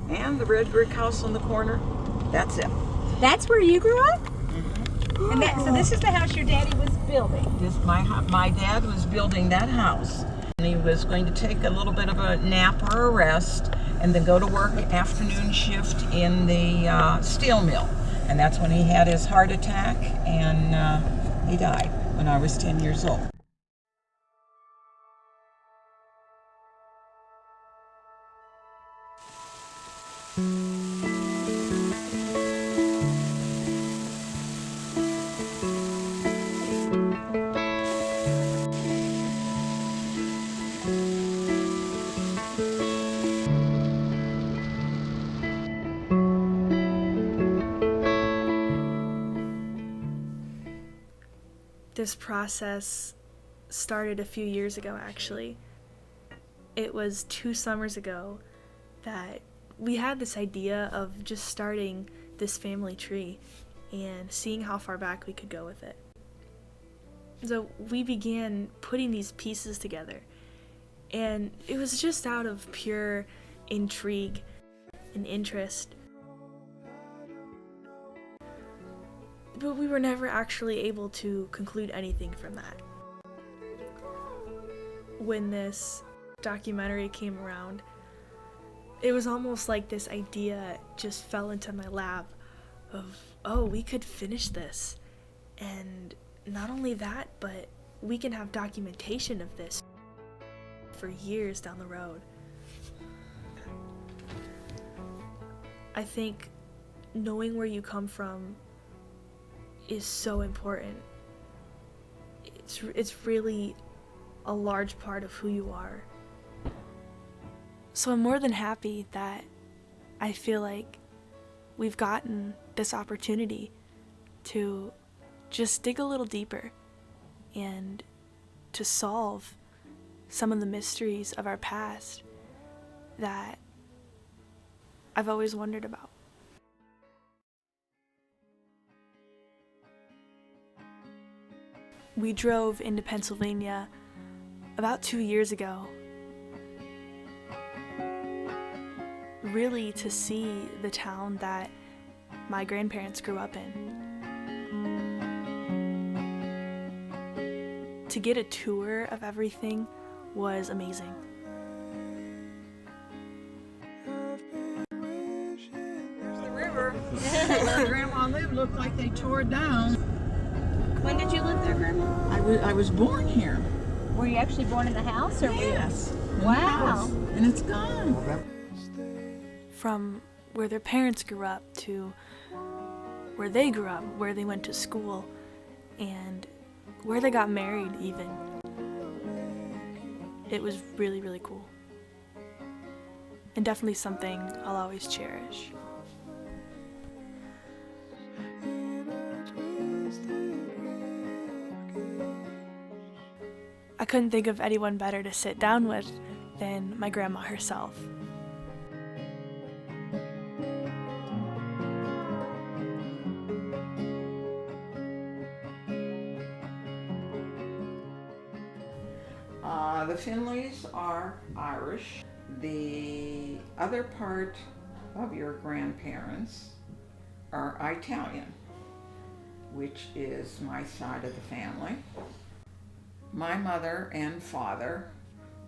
And the red brick house on the corner, that's it. That's where you grew up? Mm-hmm. And so this is the house your daddy was building? My dad was building that house. And he was going to take a little bit of a nap or a rest and then go to work afternoon shift in the steel mill. And that's when he had his heart attack, and he died when I was 10 years old. This process started a few years ago, actually. It was 2 summers ago that we had this idea of just starting this family tree and seeing how far back we could go with it. So we began putting these pieces together, and it was just out of pure intrigue and interest. But we were never actually able to conclude anything from that. When this documentary came around, it was almost like this idea just fell into my lap of, oh, we could finish this. And not only that, but we can have documentation of this for years down the road. I think knowing where you come from is so important. It's really a large part of who you are. So I'm more than happy that I feel like we've gotten this opportunity to just dig a little deeper and to solve some of the mysteries of our past that I've always wondered about. We drove into Pennsylvania about 2 years ago, really to see the town that my grandparents grew up in. To get a tour of everything was amazing. There's the river. Where Grandma lived looked like they tore it down. When did you live there, Grandma? I was born here. Were you actually born in the house? Or Yes. in the Wow. house. And it's gone. From where their parents grew up to where they grew up, where they went to school, and where they got married even. It was really, really cool. And definitely something I'll always cherish. I couldn't think of anyone better to sit down with than my grandma herself. The Findleys are Irish. The other part of your grandparents are Italian, which is my side of the family. My mother and father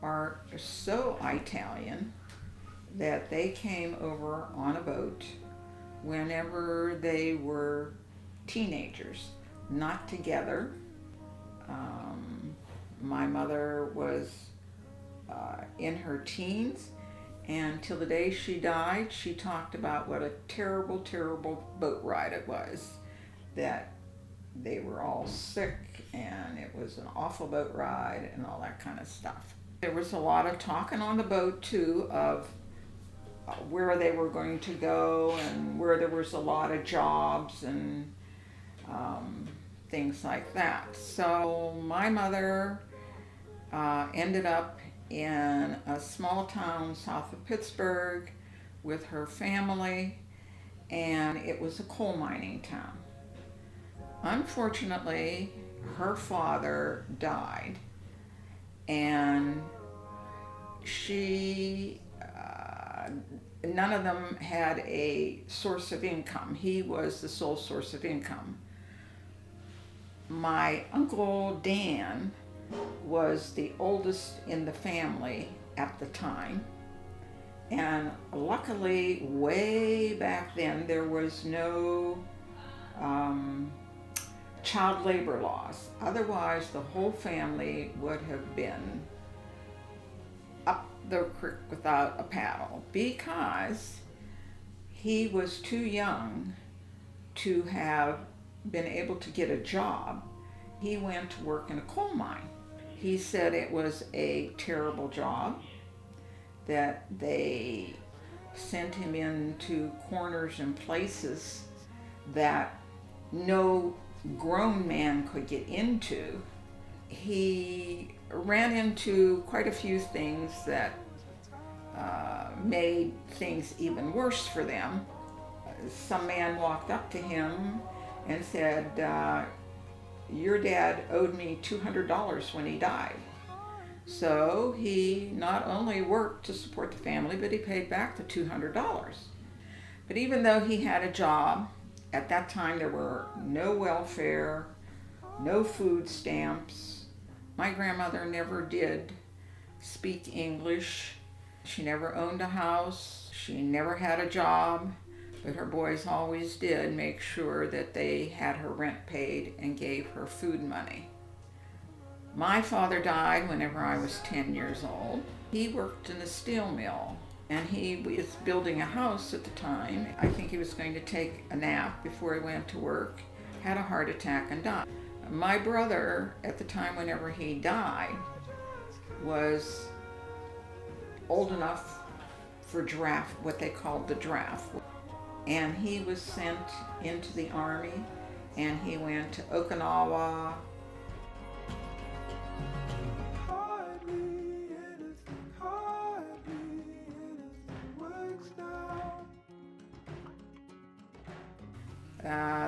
are so Italian that they came over on a boat whenever they were teenagers, not together. My mother was in her teens, and till the day she died, she talked about what a terrible, terrible boat ride it was, that they were all sick and it was an awful boat ride and all that kind of stuff. There was a lot of talking on the boat too of where they were going to go and where there was a lot of jobs and things like that. So my mother ended up in a small town south of Pittsburgh with her family, and it was a coal mining town. Unfortunately, her father died, and she none of them had a source of income. He was the sole source of income. My Uncle Dan was the oldest in the family at the time. And luckily, way back then, there was no child labor laws. Otherwise, the whole family would have been up the creek without a paddle, because he was too young to have been able to get a job. He went to work in a coal mine. He said it was a terrible job, that they sent him into corners and places that no grown man could get into. He ran into quite a few things that made things even worse for them. Some man walked up to him and said, your dad owed me $200 when he died. So he not only worked to support the family, but he paid back the $200. But even though he had a job, at that time there were no welfare, no food stamps. My grandmother never did speak English. She never owned a house. She never had a job, but her boys always did make sure that they had her rent paid and gave her food money. My father died whenever I was 10 years old. He worked in a steel mill, and he was building a house at the time. I think he was going to take a nap before he went to work, had a heart attack and died. My brother, at the time whenever he died, was old enough for draft, what they called the draft. And he was sent into the Army, and he went to Okinawa.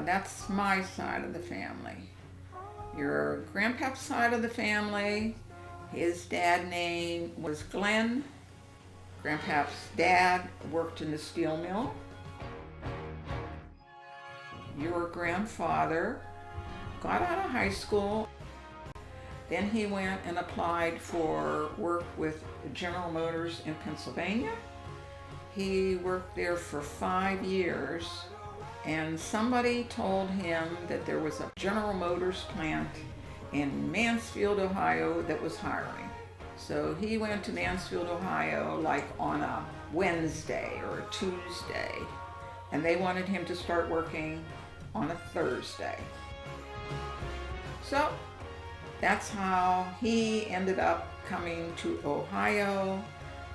That's my side of the family. Your grandpa's side of the family, his dad name was Glenn. Grandpa's dad worked in the steel mill. Your grandfather got out of high school. Then he went and applied for work with General Motors in Pennsylvania. He worked there for 5 years, and somebody told him that there was a General Motors plant in Mansfield, Ohio that was hiring. So he went to Mansfield, Ohio like on a Wednesday or a Tuesday, and they wanted him to start working on a Thursday. So that's how he ended up coming to Ohio.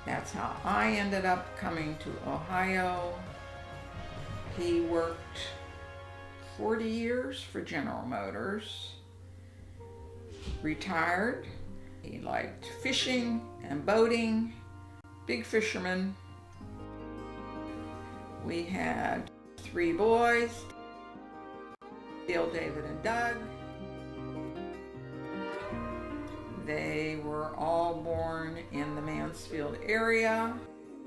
That's how I ended up coming to Ohio. He worked 40 years for General Motors, retired. He liked fishing and boating, big fisherman. We had 3 boys, Dale, David, and Doug. They were all born in the Mansfield area,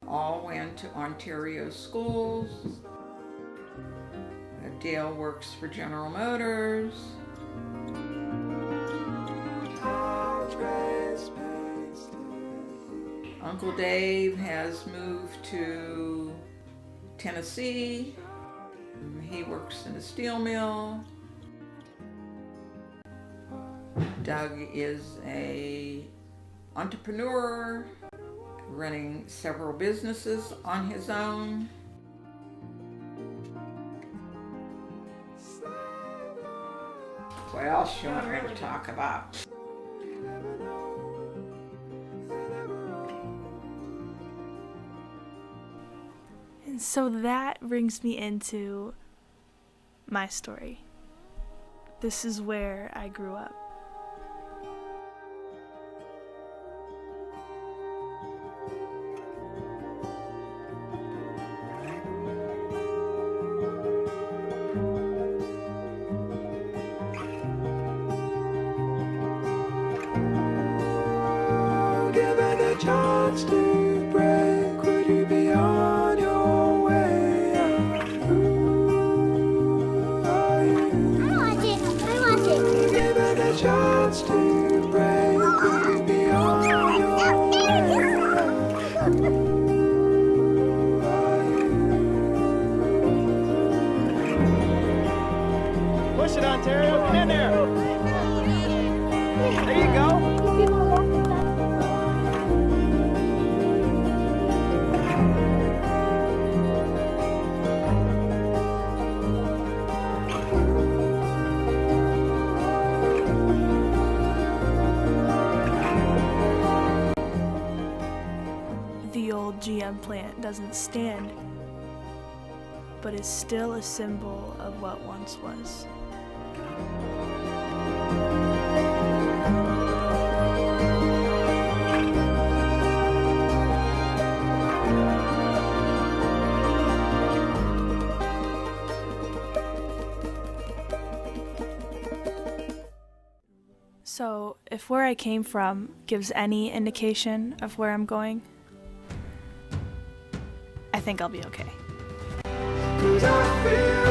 all went to Ontario schools. Dale works for General Motors. Uncle Dave has moved to Tennessee. He works in a steel mill. Doug is an entrepreneur, running several businesses on his own. What else you want me to talk about? And so that brings me into my story. This is where I grew up. Chance to break, would you be on? on, Terry, get in there. There you go. The old GM plant doesn't stand, but is still a symbol of what once was. So, if where I came from gives any indication of where I'm going, I think I'll be okay. 'Cause I feel